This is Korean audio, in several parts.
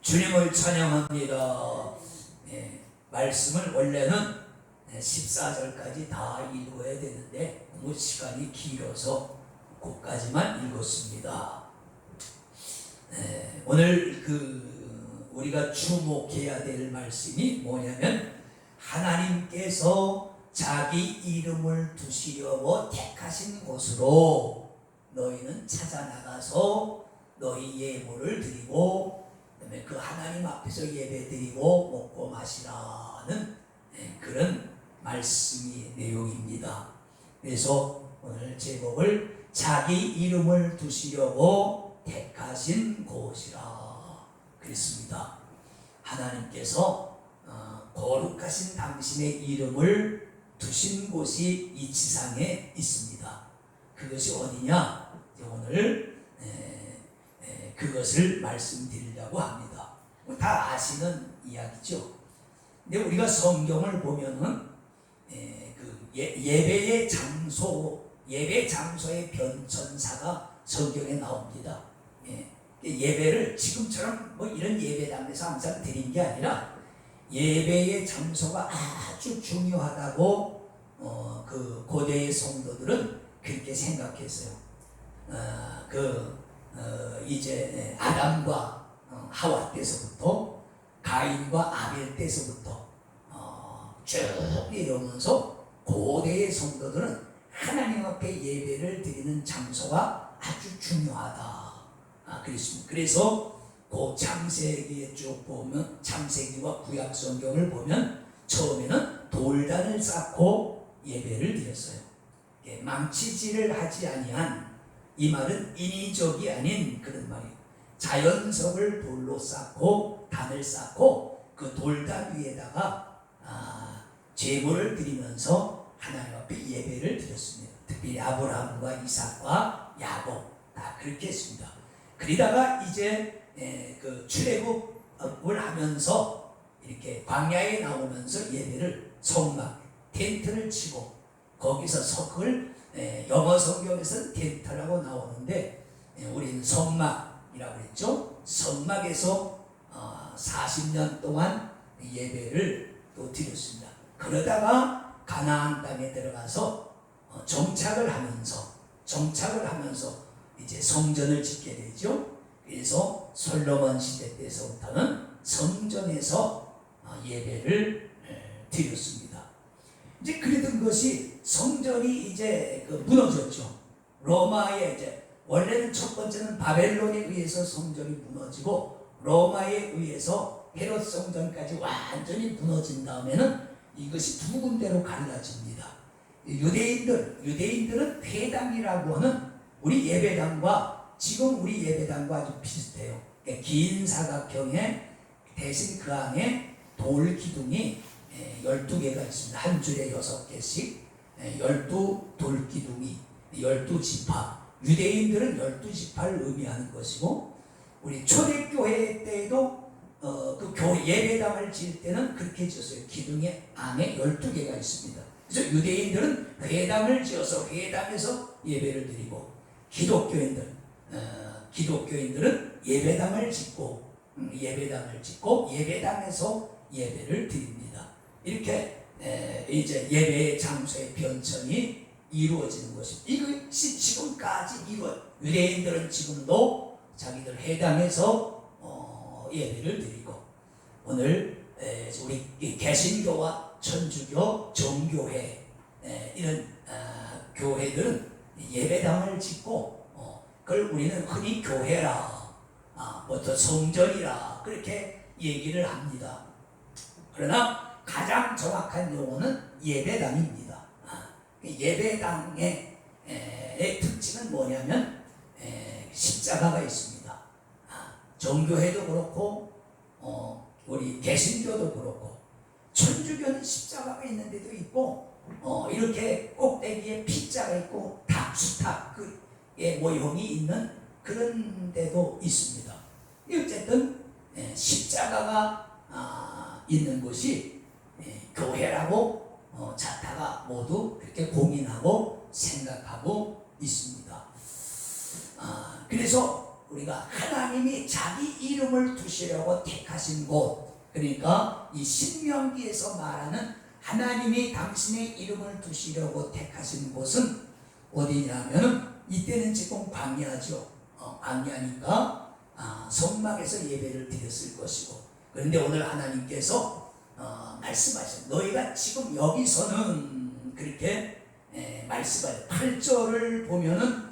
주님을 찬양합니다. 말씀을 원래는 14절까지 다 읽어야 되는데 너무 시간이 길어서 그까지만 읽었습니다. 오늘 우리가 주목해야 될 말씀이 뭐냐면, 하나님께서 자기 이름을 두시려고 택하신 곳으로 너희는 찾아나가서 너희 예물을 드리고, 그다음에 그 하나님 앞에서 예배드리고 먹고 마시라는 그런 말씀이 내용입니다. 그래서 오늘 제목을 자기 이름을 두시려고 택하신 곳이라 그랬습니다. 하나님께서 거룩하신 당신의 이름을 두신 곳이 이 지상에 있습니다. 그것이 어디냐? 오늘 그것을 말씀드리려고 합니다. 다 아시는 이야기죠. 근데 우리가 성경을 보면은 예배의 장소의 변천사가 성경에 나옵니다. 예배를 지금처럼 이런 예배당에서 항상 드린 게 아니라, 예배의 장소가 아주 중요하다고 그 고대의 성도들은 그렇게 생각했어요. 이제 아담과 하와 때서부터, 가인과 아벨 때서부터 쭉 이러면서 고대의 성도들은 하나님 앞에 예배를 드리는 장소가 아주 중요하다 그랬습니다. 그래서 그 창세기에 쭉 보면, 창세기와 구약 성경을 보면 처음에는 돌단을 쌓고 예배를 드렸어요. 망치질을 하지 아니한, 이 말은 인위적이 아닌 그런 말이에요. 자연석을 돌로 쌓고 단을 쌓고 그 돌단 위에다가 제물을 드리면서 하나님 앞에 예배를 드렸습니다. 특별히 아브라함과 이삭과 야곱 다 그렇게 했습니다. 그러다가 이제 그 출애굽을 하면서 이렇게 광야에 나오면서 예배를 성막, 텐트를 치고 거기서 석을, 영어 성경에서는 텐트라고 나오는데 우리는 성막이라고 했죠. 성막에서 40년 동안 예배를 또 드렸습니다. 그러다가 가나안 땅에 들어가서 정착을 하면서 이제 성전을 짓게 되죠. 그래서 솔로몬 시대 때서부터는 성전에서 예배를 드렸습니다. 이제 그랬던 것이 성전이 이제 무너졌죠. 로마에 이제 원래는 첫 번째는 바벨론에 의해서 성전이 무너지고, 로마에 의해서 헤롯 성전까지 완전히 무너진 다음에는 이것이 두 군데로 갈라집니다. 유대인들은 회당이라고 하는 우리 예배당과, 지금 우리 예배당과 아주 비슷해요. 긴 사각형에 대신 그 안에 돌 기둥이 12개가 있습니다. 한 줄에 6개씩 12돌 기둥이 12지파. 유대인들은 12지파를 의미하는 것이고, 우리 초대교회 때에도 그 예배당을 지을 때는 그렇게 지었어요. 기둥이 안에 12개가 있습니다. 그래서 유대인들은 회당을 지어서 회당에서 예배를 드리고, 기독교인들은 예배당을 짓고 예배당에서 예배를 드립니다. 이렇게 이제 예배의 장소의 변천이 이루어지는 것입니다. 이것이 지금까지 유대인들은 지금도 자기들 회당에서 예배를 드리고, 오늘 우리 개신교와 천주교, 정교회 이런 교회들은 예배당을 짓고, 그걸 우리는 흔히 교회라, 또 성전이라 그렇게 얘기를 합니다. 그러나 가장 정확한 용어는 예배당입니다. 예배당의 특징은 뭐냐면 십자가가 있습니다. 정교회도 그렇고 우리 개신교도 그렇고, 천주교는 십자가가 있는 데도 있고, 이렇게 꼭대기에 P자가 있고 수탉의 모형이 있는 그런 데도 있습니다. 어쨌든 십자가가 있는 곳이 교회라고 자타가 모두 그렇게 공인하고 생각하고 있습니다. 그래서 우리가 하나님이 자기 이름을 두시려고 택하신 곳, 그러니까 이 신명기에서 말하는 하나님이 당신의 이름을 두시려고 택하신 곳은 어디냐면은 이때는 지금 광야죠. 광야니까 성막에서 예배를 드렸을 것이고, 그런데 오늘 하나님께서 말씀하셨어요. 너희가 지금 여기서는 그렇게 말씀하세요. 8절을 보면은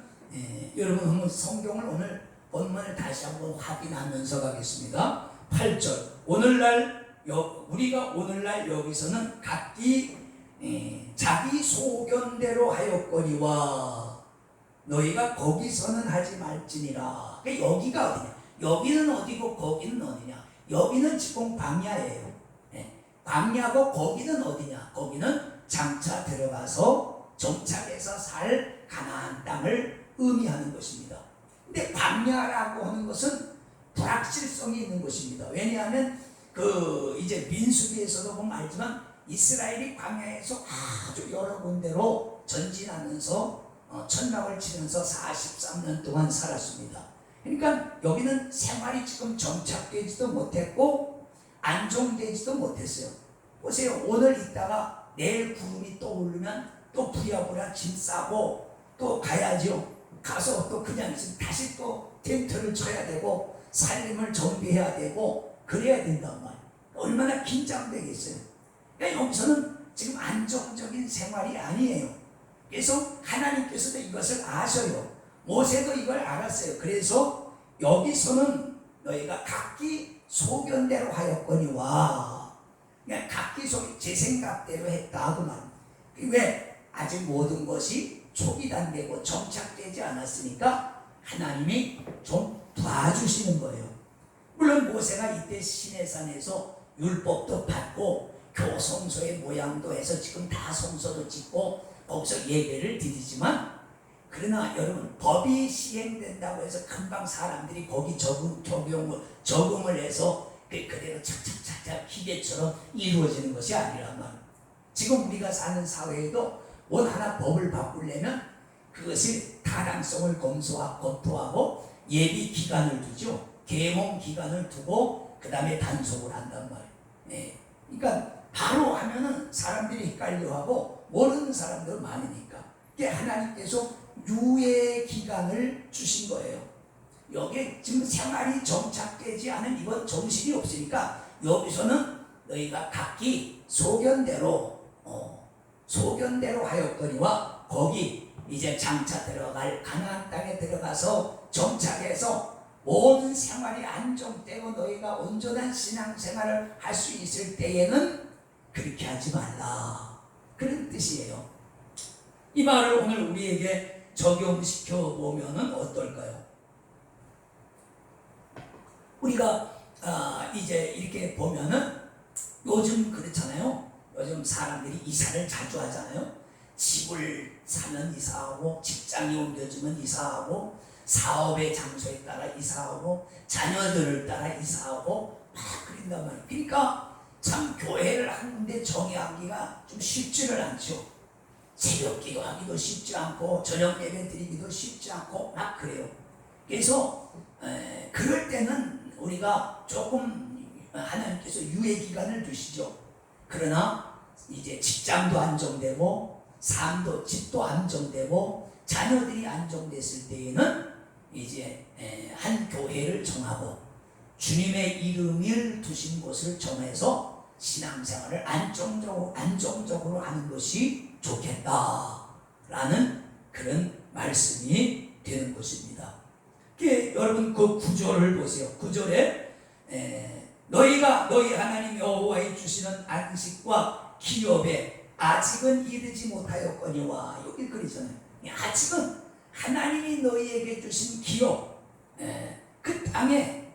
여러분 한번 성경을 오늘 본문을 다시 한번 확인하면서 가겠습니다. 8절 우리가 오늘날 여기서는 각기 자기 소견대로 하였거니와 너희가 거기서는 하지 말지니라. 그러니까 여기가 어디냐? 여기는 어디고 거기는 어디냐? 여기는 지금 광야예요. 광야고 거기는 어디냐? 거기는 장차 들어가서 정착해서 살 가나안 땅을 의미하는 것입니다. 근데 광야라고 하는 것은 불확실성이 있는 것입니다. 왜냐하면 이제 민수기에서도 보면 알지만 이스라엘이 광야에서 아주 여러 군데로 전진하면서 천막을 치면서 43년 동안 살았습니다. 그러니까 여기는 생활이 지금 정착되지도 못했고 안정되지도 못했어요. 보세요. 오늘 있다가 내일 구름이 떠오르면 또 부랴부랴 짐 싸고 또 가야죠. 가서 또 그냥 다시 또 텐트를 쳐야 되고 살림을 정비해야 되고 그래야 된단 말이에요. 얼마나 긴장되겠어요. 그러니까 여기서는 지금 안정적인 생활이 아니에요. 그래서 하나님께서도 이것을 아셔요. 모세도 이걸 알았어요. 그래서 여기서는 너희가 각기 소견대로 하였거니와, 그냥 각기 제 생각대로 했다 그 말. 왜? 아직 모든 것이 초기 단계고 정착되지 않았으니까 하나님이 좀 도와주시는 거예요. 물론 모세가 이때 시내산에서 율법도 받고 교성소의 모양도 해서 지금 다 성소도 짓고 거기서 예배를 드리지만, 그러나 여러분 법이 시행된다고 해서 금방 사람들이 거기 적응을 해서 그대로 착착착착 기계처럼 이루어지는 것이 아니란 말이에요. 지금 우리가 사는 사회에도 뭘 하나 법을 바꾸려면 그것이 타당성을 검토하고 예비 기간을 두죠. 계몽 기간을 두고 그 다음에 단속을 한단 말이에요. 그러니까 바로 하면은 사람들이 헷갈려하고 모르는 사람들 많으니까 하나님께서 유예 기간을 주신 거예요. 여기 지금 생활이 정착되지 않은 이건 정신이 없으니까 여기서는 너희가 각기 소견대로 하였거니와 거기 이제 장차 들어갈 가나안 땅에 들어가서 정착해서 모든 생활이 안정되고 너희가 온전한 신앙생활을 할 수 있을 때에는 그렇게 하지 말라, 그런 뜻이에요. 이 말을 오늘 우리에게 적용시켜 보면은 어떨까요? 우리가 이제 이렇게 보면은 요즘 그렇잖아요. 요즘 사람들이 이사를 자주 하잖아요. 집을 사면 이사하고, 직장이 옮겨지면 이사하고, 사업의 장소에 따라 이사하고, 자녀들을 따라 이사하고 막 그런단 말이에요. 그러니까 참 교회를 하는데 정의하기가 좀 쉽지를 않죠. 새벽 기도하기도 쉽지 않고 저녁 예배 드리기도 쉽지 않고 막 그래요. 그래서 그럴 때는 우리가 조금 하나님께서 유예 기간을 두시죠. 그러나 이제 직장도 안정되고 삶도 집도 안정되고 자녀들이 안정됐을 때에는 이제 한 교회를 정하고 주님의 이름을 두신 곳을 정해서 신앙생활을 안정적으로 하는 것이 좋겠다라는 그런 말씀이 되는 것입니다. 여러분 그 구절을 보세요. 9절에 너희 하나님 여호와의 주시는 안식과 기업에 아직은 이르지 못하였거니와, 여기 그러잖아요. 아직은 하나님이 너희에게 주신 기업, 그 땅에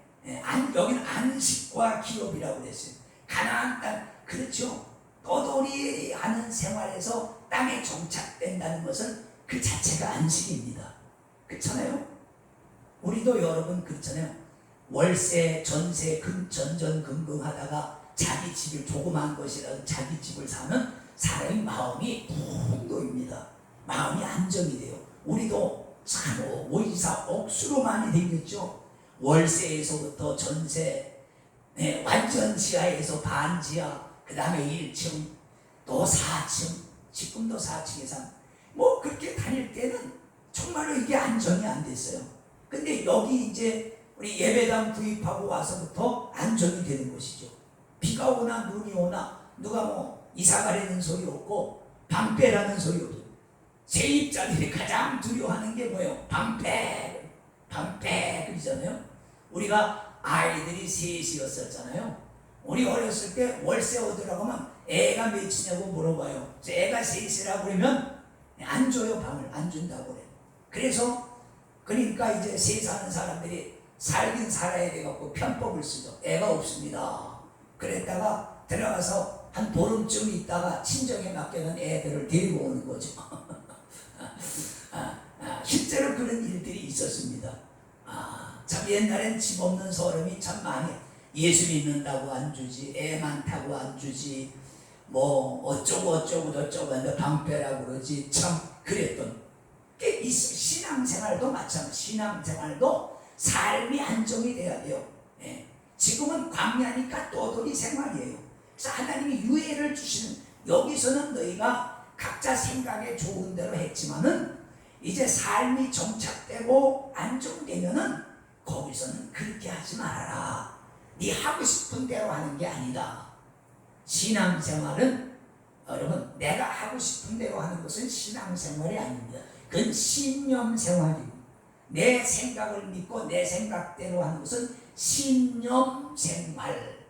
여기는 안식과 기업이라고 그랬어요. 가나안 땅, 그렇죠. 떠돌이 하는 생활에서 땅에 정착된다는 것은 그 자체가 안식입니다. 그렇잖아요. 우리도 여러분 그렇잖아요. 월세, 전세, 전전긍긍하다가 자기 집을, 조그만 것이라도 자기 집을 사면 사람이 마음이 붕 놓입니다. 마음이 안정이 돼요. 우리도 참 오이사 억수로 많이 생겼죠. 월세에서부터 전세, 완전 지하에서 반지하, 그 다음에 1층, 또 4층, 지금도 4층 이상. 뭐 그렇게 다닐 때는 정말로 이게 안정이 안 됐어요. 근데 여기 이제 우리 예배당 구입하고 와서부터 안정이 되는 것이죠. 비가 오나 눈이 오나 누가 뭐 이사 가려는 소리 없고 방패라는 소리 없어요. 세입자들이 가장 두려워하는 게 뭐예요? 방패 그러잖아요. 우리가 아이들이 셋이었었잖아요. 우리 어렸을 때 월세 얻으라고 하면 애가 몇이냐고 물어봐요. 애가 셋이라고 그러면 안 줘요. 방을 안 준다고 그래요. 그래서 그러니까 이제 세 사는 사람들이 살긴 살아야 돼갖고 편법을 쓰죠. 애가 없습니다. 그랬다가 들어가서 한 보름쯤 있다가 친정에 맡겨놓은 애들을 데리고 오는 거죠. 실제로 그런 일들이 있었습니다. 참 옛날엔 집 없는 사람이 참 많이, 예수 믿는다고 안 주지, 애 많다고 안 주지, 뭐 어쩌고 저쩌고 하는데 방패라고 그러지, 참 그랬던 게 있어요. 신앙생활도 마찬가지. 신앙생활도 삶이 안정이 돼야 돼요. 지금은 광야니까 떠돌이 생활이에요. 그래서 하나님이 유예를 주시는, 여기서는 너희가 각자 생각에 좋은 대로 했지만은 이제 삶이 정착되고 안정되면은 거기서는 그렇게 하지 말아라. 네 하고 싶은 대로 하는 게 아니다. 신앙생활은 여러분, 내가 하고 싶은 대로 하는 것은 신앙생활이 아닙니다. 그건 신념생활입니다. 내 생각을 믿고 내 생각대로 하는 것은 신념생활.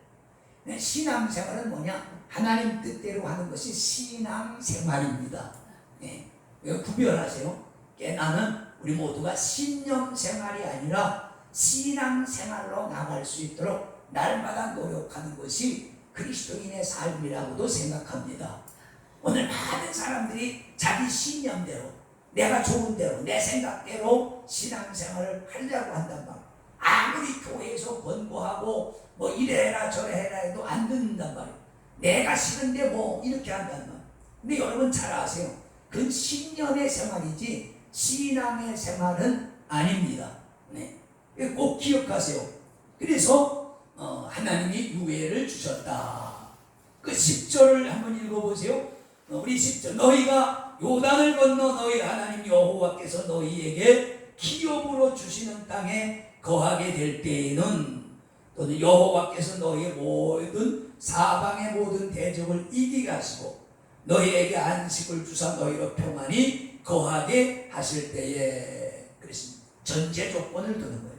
신앙생활은 뭐냐? 하나님 뜻대로 하는 것이 신앙생활입니다. 구별하세요. 나는 우리 모두가 신념생활이 아니라 신앙생활로 나갈 수 있도록 날마다 노력하는 것이 그리스도인의 삶이라고도 생각합니다. 오늘 많은 사람들이 자기 신념대로, 내가 좋은 대로, 내 생각대로 신앙생활을 하려고 한단 말이에요. 아무리 교회에서 권고하고 뭐 이래라 저래라 해도 안 듣는단 말이에요. 내가 싫은데 뭐 이렇게 한단 말이에요. 근데 여러분 잘 아세요. 그건 신념의 생활이지 신앙의 생활은 아닙니다. 꼭 기억하세요. 그래서 하나님이 유예를 주셨다. 그 10절을 한번 읽어보세요. 우리 10절, 너희가 요단을 건너 너희 하나님 여호와께서 너희에게 기업으로 주시는 땅에 거하게 될 때에는, 또는 여호와께서 너희의 모든 사방의 모든 대적을 이기게 하시고 너희에게 안식을 주사 너희로 평안히 거하게 하실 때에, 그랬습니다. 전제 조건을 두는 거예요.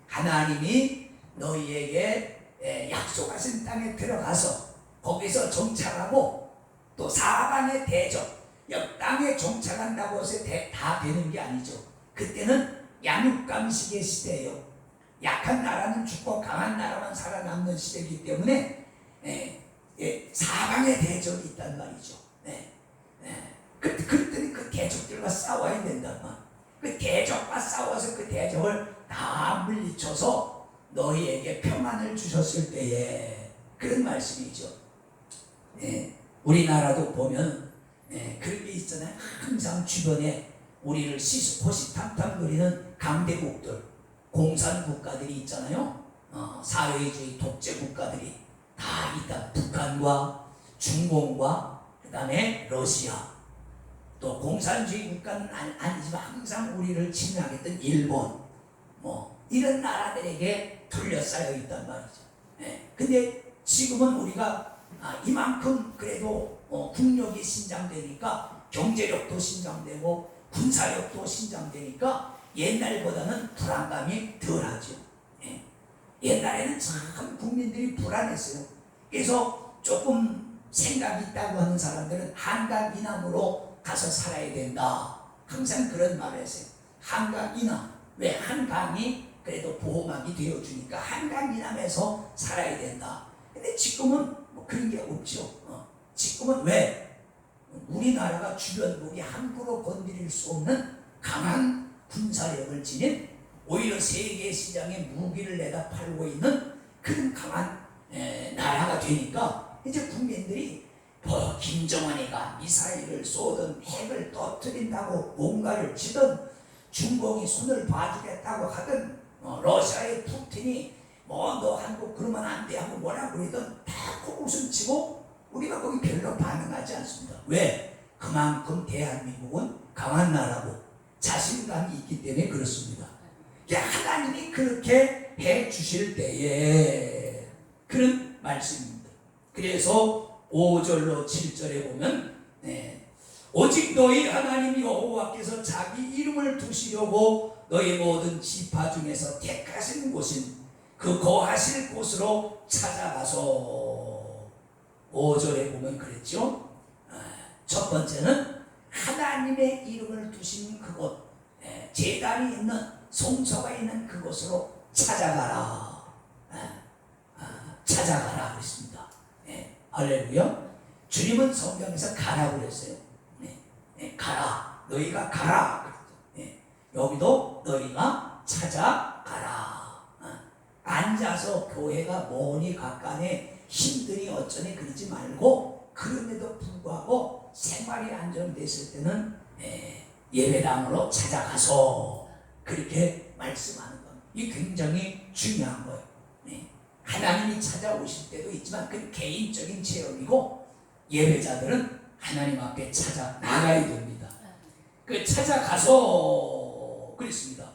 하나님이 너희에게 약속하신 땅에 들어가서 거기서 정착하고, 또 사방의 대적, 땅에 정착한다고 해서 다 되는 게 아니죠. 그때는 양육감식의 시대예요. 약한 나라는 죽고 강한 나라만 살아남는 시대이기 때문에 사방의 대적이 있단 말이죠. 그랬더니 그 대적들과 싸워야 된단 말이에요. 그 대적과 싸워서 그 대적을 다 물리쳐서 너희에게 평안을 주셨을 때에, 그런 말씀이죠. 우리나라도 보면 그런 게 있잖아요. 항상 주변에 우리를 호시탐탐 거리는 강대국들, 공산국가들이 있잖아요. 사회주의 독재 국가들이 다 있다. 북한과 중공과 그 다음에 러시아, 또 공산주의 국가는 아니지만 항상 우리를 침략했던 일본, 뭐 이런 나라들에게 둘러싸여 있단 말이죠. 근데 지금은 우리가 이만큼 그래도 국력이 신장되니까, 경제력도 신장되고 군사력도 신장되니까 옛날보다는 불안감이 덜하죠. 옛날에는 참 국민들이 불안했어요. 그래서 조금 생각이 있다고 하는 사람들은 한강 이남으로 가서 살아야 된다. 항상 그런 말을 했어요. 한강 이남. 왜? 한강이 그래도 보호막이 되어주니까 한강 이남에서 살아야 된다. 근데 지금은 뭐 그런 게 없죠. 지금은 왜? 우리나라가 주변국이 함부로 건드릴 수 없는 강한 군사력을 지닌, 오히려 세계 시장에 무기를 내다 팔고 있는 그런 강한 나라가 되니까 이제 국민들이 김정은이가 미사일을 쏘든 핵을 터뜨린다고 뭔가를 치든 중공이 손을 봐주겠다고 하든 러시아의 푸틴이 뭐 너 한국 그러면 안 돼 하고 뭐라 그러든 다 코웃음 치고 우리가 거기 별로 반응하지 않습니다. 왜? 그만큼 대한민국은 강한 나라고 자신감이 있기 때문에 그렇습니다. 하나님이 그렇게 해 주실 때에 그런 말씀입니다. 그래서 5절로 7절에 보면 오직 너희 하나님 여호와께서 자기 이름을 두시려고 너희 모든 지파 중에서 택하신 곳인 그 거하실 곳으로 찾아가서 5절에 보면 그랬죠. 첫 번째는 하나님의 이름을 두신 그곳, 제단이 있는 성소가 있는 그곳으로 찾아가라. 찾아가라 그랬습니다. 할렐루야. 주님은 성경에서 가라고 그랬어요. 가라. 너희가 가라. 여기도 너희가 찾아가라. 앉아서 교회가 뭐니 가까네 힘드니 어쩌니 그러지 말고 그럼에도 불구하고 생활이 안정됐을 때는 예배당으로 찾아가서 그렇게 말씀하는 것. 이게 굉장히 중요한 거예요. 하나님이 찾아오실 때도 있지만 그건 개인적인 체험이고 예배자들은 하나님 앞에 찾아 나가야 됩니다. 그 찾아가서 그랬습니다.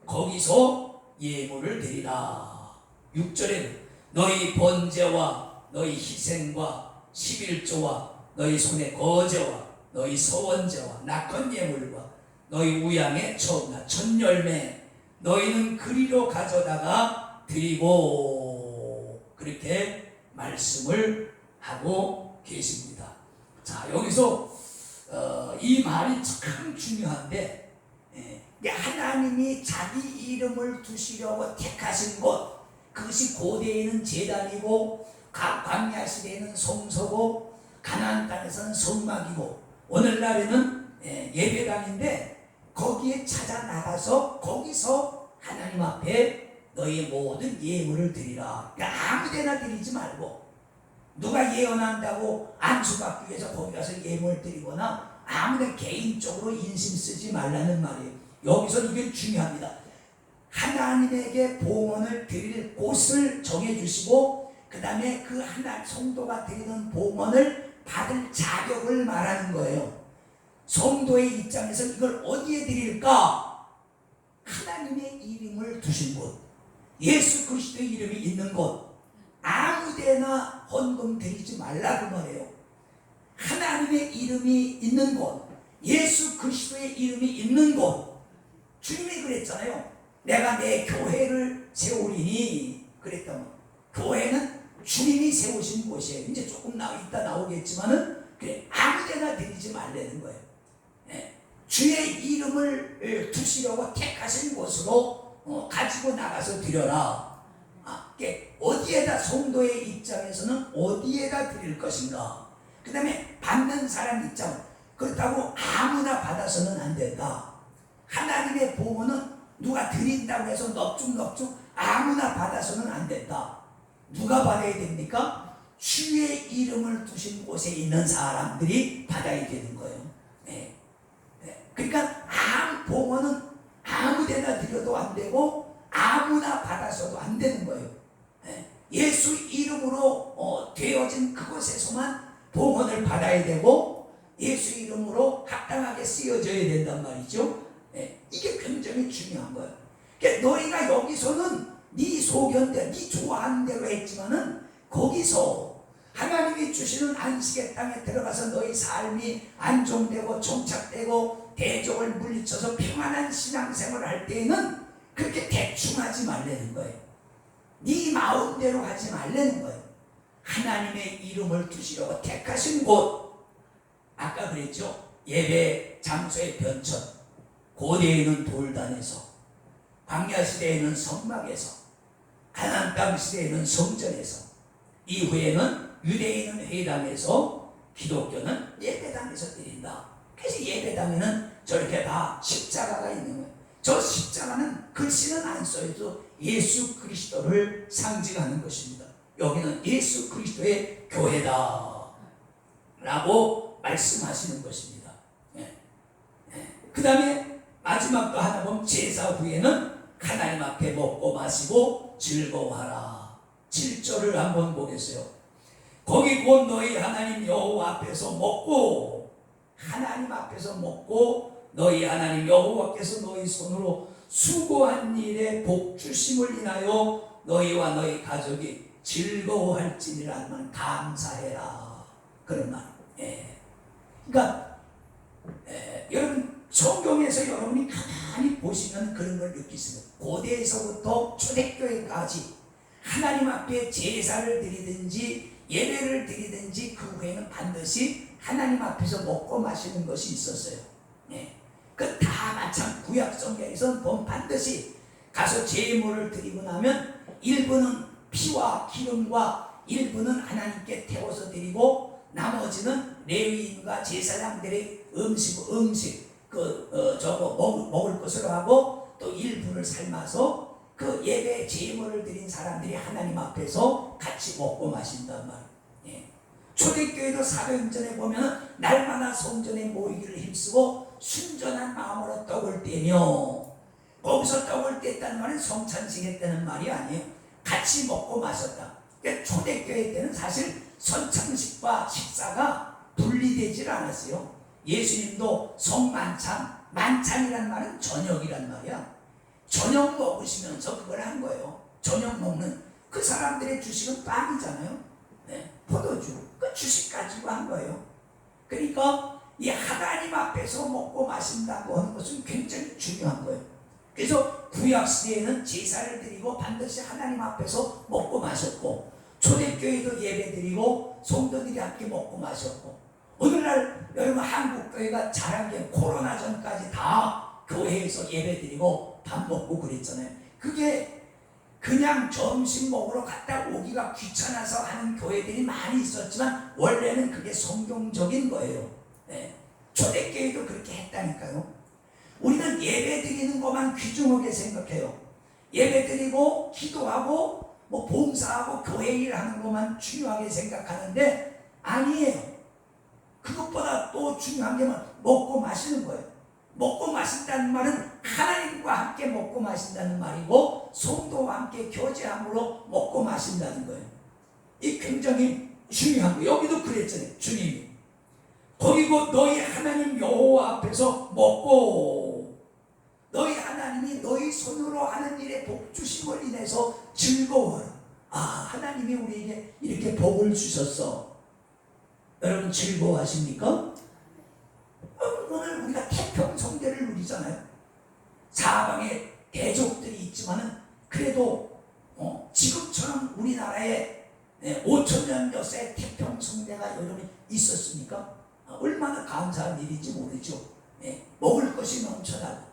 거기서 예물을 드리라. 6절에는 너희 번제와 너희 희생과 11조와 너희 손의 거제와 너희 서원제와 낙헌 예물과 너희 우양의 처음나 첫 열매 너희는 그리로 가져다가 드리고 그렇게 말씀을 하고 계십니다. 자, 여기서 이 말이 참 중요한데 하나님이 자기 이름을 두시려고 택하신 곳 그것이 고대에는 제단이고 광야 시대에는 성소고 가나안 땅에서는 성막이고 오늘날에는 예배당인데 거기에 찾아 나가서 거기서 하나님 앞에 너희의 모든 예물을 드리라. 그러니까 아무데나 드리지 말고 누가 예언한다고 안수 받기 위해서 거기 가서 예물 드리거나 아무데나 개인적으로 인심 쓰지 말라는 말이에요. 여기서 이게 중요합니다. 하나님에게 봉헌을 드릴 곳을 정해주시고 그 다음에 그 하나 성도가 드리는 봉헌을 받을 자격을 말하는 거예요. 성도의 입장에서 이걸 어디에 드릴까? 하나님의 이름을 두신 곳, 예수 그리스도의 이름이 있는 곳, 아무데나 헌금 드리지 말라고 말해요. 하나님의 이름이 있는 곳, 예수 그리스도의 이름이 있는 곳. 주님이 그랬잖아요. 내가 내 교회를 세우리니 그랬다면 교회는 주님이 세우신 곳이에요. 이제 조금 이따 나오겠지만은 그래 아무데나 드리지 말라는 거예요. 주의 이름을 두시려고 택하신 곳으로 가지고 나가서 드려라. 어디에다 성도의 입장에서는 어디에다 드릴 것인가. 그 다음에 받는 사람 입장 그렇다고 아무나 받아서는 안 된다. 하나님의 봉헌은 누가 드린다고 해서 넙죽넙죽 아무나 받아서는 안 된다. 누가 받아야 됩니까? 주의 이름을 두신 곳에 있는 사람들이 받아야 되는 거예요. 그러니까 봉헌은 아무데나 드려도 안 되고 아무나 받아서도 안 되는 거예요. 예수 이름으로 되어진 그곳에서만 봉헌을 받아야 되고 예수 이름으로 합당하게 쓰여져야 된단 말이죠. 이게 굉장히 중요한 거예요. 그러니까 너희가 여기서는 네 소견대로 네 좋아하는 대로 했지만은 거기서 하나님이 주시는 안식의 땅에 들어가서 너희 삶이 안정되고 정착되고 대적을 물리쳐서 평안한 신앙생활을 할 때에는 그렇게 대충 하지 말라는 거예요. 네 마음대로 하지 말라는 거예요. 하나님의 이름을 두시려고 택하신 곳, 아까 그랬죠. 예배 장소의 변천, 고대에는 돌단에서, 광야 시대에는 성막에서, 가나안 땅 시대에는 성전에서, 이후에는 유대인은 회당에서, 기독교는 예배당에서 드린다. 그래서 예배당에는 저렇게 다 십자가가 있는 거예요. 저 십자가는 글씨는 안 써있어 예수 그리스도를 상징하는 것입니다. 여기는 예수 그리스도의 교회다 라고 말씀하시는 것입니다. 그 다음에 마지막 또 하나 보면 제사 후에는 하나님 앞에 먹고 마시고 즐거워하라. 7절을 한번 보겠어요. 거기 곧 너희 하나님 여호와 앞에서 먹고, 하나님 앞에서 먹고 너희 하나님 여호와께서 너희 손으로 수고한 일에 복 주심을 인하여 너희와 너희 가족이 즐거워할지니라는 감사해라. 그런 말. 그러니까 여러분 성경에서 여러분이 가만히 보시면 그런 걸 느끼십니다. 고대에서부터 초대교회까지 하나님 앞에 제사를 드리든지 예배를 드리든지 그 후에는 반드시 하나님 앞에서 먹고 마시는 것이 있었어요. 그 다 마찬가지. 구약 성경에서는 보면 반드시 가서 제물을 드리고 나면 일부는 피와 기름과 일부는 하나님께 태워서 드리고 나머지는 레위인과 제사장들의 음식 먹을 것으로 하고 또 일부를 삶아서 그 예배 제물을 드린 사람들이 하나님 앞에서 같이 먹고 마신단 말이에요. 초대교회도 사도행전에 보면 날마다 성전에 모이기를 힘쓰고 순전한 마음으로 떡을 떼며, 거기서 떡을 뗐다는 말은 성찬식했다는 말이 아니에요. 같이 먹고 마셨다. 그러니까 초대교회 때는 사실 선창식과 식사가 분리되질 않았어요. 예수님도 성만찬, 만찬이란 말은 저녁이란 말이야. 저녁 먹으시면서 그걸 한 거예요. 저녁 먹는 그 사람들의 주식은 빵이잖아요. 포도주, 그 주식 가지고 한 거예요. 그러니까 이 하나님 앞에서 먹고 마신다고 하는 것은 굉장히 중요한 거예요. 그래서 구약시대에는 제사를 드리고 반드시 하나님 앞에서 먹고 마셨고, 초대교회도 예배 드리고 성도들이 함께 먹고 마셨고, 오늘날 여러분 한국교회가 잘한 게 코로나 전까지 다 교회에서 예배 드리고 밥 먹고 그랬잖아요. 그게 그냥 점심 먹으러 갔다 오기가 귀찮아서 하는 교회들이 많이 있었지만 원래는 그게 성경적인 거예요. 초대교회도 그렇게 했다니까요. 우리는 예배 드리는 것만 귀중하게 생각해요. 예배 드리고 기도하고 뭐 봉사하고 교회 일하는 것만 중요하게 생각하는데 아니에요. 그것보다 또 중요한 게 먹고 마시는 거예요. 먹고 마신다는 말은 하나님과 함께 먹고 마신다는 말이고 성도와 함께 교제함으로 먹고 마신다는 거예요. 이 굉장히 중요한 거예요. 여기도 그랬잖아요. 주님이 거기 곧 너희 하나님 여호와 앞에서 먹고, 너희 하나님이 너희 손으로 하는 일에 복 주심을 인해서 즐거워라. 하나님이 우리에게 이렇게 복을 주셨어. 여러분 즐거워하십니까? 오늘 우리가 태평성대를 누리잖아요. 사방에 대적들이 있지만은 그래도 지금처럼 우리나라에 5천년 역사의 태평성대가 여러분 있었습니까? 얼마나 감사한 일인지 모르죠. 먹을 것이 넘쳐나고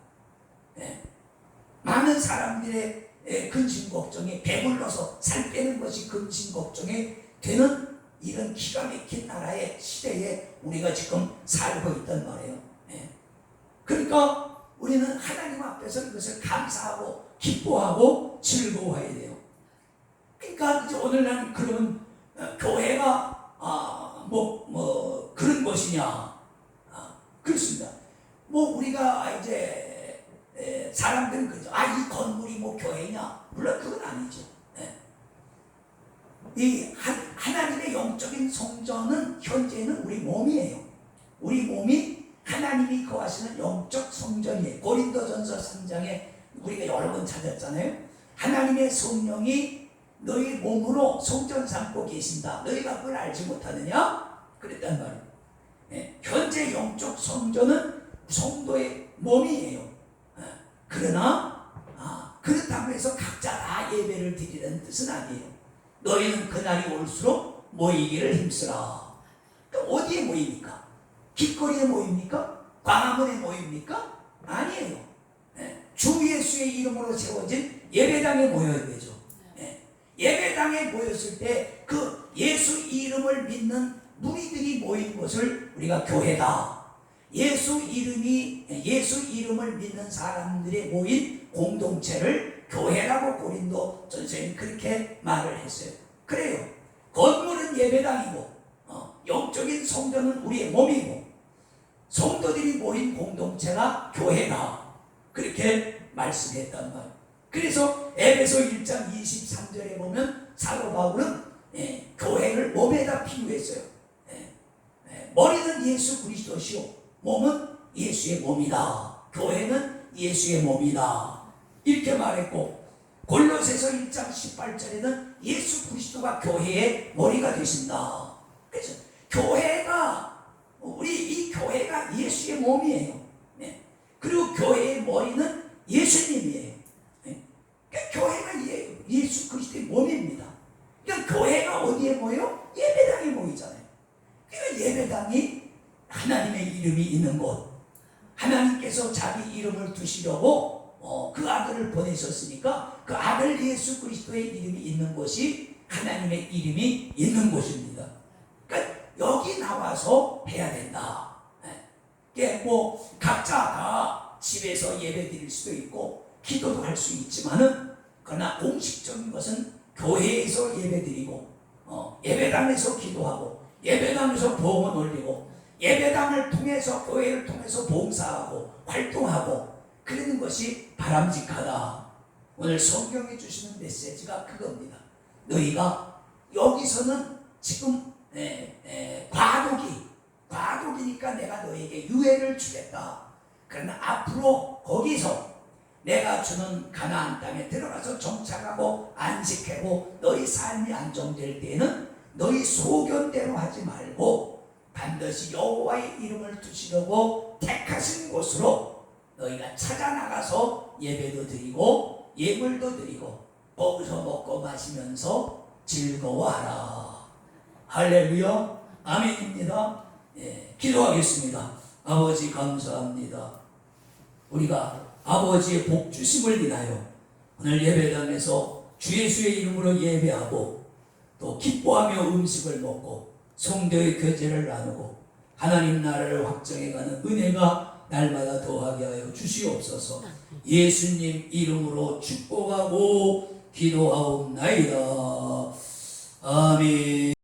많은 사람들의 근심 걱정에 배불러서 살 빼는 것이 근심 걱정에 되는 이런 기가 막힌 나라의 시대에 우리가 지금 살고 있단 말이에요. 그러니까 우리는 하나님 앞에서 이것을 감사하고 기뻐하고 즐거워해야 돼요. 그러니까 이제 오늘날 그런 교회가 그런 것이냐? 그렇습니다. 우리가 이제 사람들은 그러죠. 이 건물이 교회냐? 물론 그건 아니죠. 이 하나님의 영적인 성전은 현재는 우리 몸이에요. 우리 몸이 하나님이 거하시는 영적 성전이에요. 고린도전서 3장에 우리가 여러 번 찾았잖아요. 하나님의 성령이 너희 몸으로 성전 삼고 계신다. 너희가 그걸 알지 못하느냐? 그랬단 말이에요. 현재 영적 성전은 성도의 몸이에요. 그러나 그렇다고 해서 각자 다 예배를 드리는 뜻은 아니에요. 너희는 그날이 올수록 모이기를 힘쓰라. 그러니까 어디에 모입니까? 길거리에 모입니까? 광화문에 모입니까? 아니에요. 주 예수의 이름으로 세워진 예배당에 모여야 되죠. 예배당에 모였을 때 그 예수 이름을 믿는 무리들이 모인 곳을 우리가 교회다. 예수 이름을 믿는 사람들이 모인 공동체를 교회라고 고린도 전서에는 그렇게 말을 했어요. 그래요. 건물은 예배당이고 영적인 성전은 우리의 몸이고 성도들이 모인 공동체가 교회다. 그렇게 말씀했단 말이에요. 그래서 에베소 1장 23절에 보면 사도 바울은 교회를 몸에다 비유했어요. 머리는 예수 그리스도시요 몸은 예수의 몸이다. 교회는 예수의 몸이다. 이렇게 말했고, 골로새서 1장 18절에는 예수 그리스도가 교회의 머리가 되신다. 그래서 교회가, 우리 이 교회가 예수의 몸이에요. 그리고 교회의 머리는 예수님이에요. 그러니까 교회가 예수 그리스도의 몸입니다. 그러니까 교회가 어디에 모여? 예배당에 모이잖아요. 그러니까 예배당이 하나님의 이름이 있는 곳, 하나님께서 자기 이름을 두시려고 그 아들을 보내셨으니까 그 아들 예수 그리스도의 이름이 있는 곳이 하나님의 이름이 있는 곳입니다. 그러니까 여기 나와서 해야 된다. 뭐 각자 다 집에서 예배 드릴 수도 있고 기도도 할 수 있지만은, 그러나 공식적인 것은 교회에서 예배 드리고 예배당에서 기도하고 예배당에서 봉헌 올리고 예배당을 통해서 교회를 통해서 봉사하고 활동하고 그러는 것이 바람직하다. 오늘 성경이 주시는 메시지가 그겁니다. 너희가 여기서는 지금 과도기니까 내가 너에게 유해를 주겠다. 그러나 앞으로 거기서 내가 주는 가나안 땅에 들어가서 정착하고 안식하고 너희 삶이 안정될 때에는 너희 소견대로 하지 말고 반드시 여호와의 이름을 두시려고 택하신 곳으로 너희가 찾아 나가서 예배도 드리고 예물도 드리고 거기서 먹고 마시면서 즐거워하라. 할렐루야. 아멘입니다. 기도하겠습니다. 아버지 감사합니다. 우리가 아버지의 복 주심을 인하여 오늘 예배당에서 주 예수의 이름으로 예배하고 또 기뻐하며 음식을 먹고 성도의 교제를 나누고 하나님 나라를 확정해가는 은혜가 날마다 더하게 하여 주시옵소서. 예수님 이름으로 축복하고 기도하옵나이다. 아멘.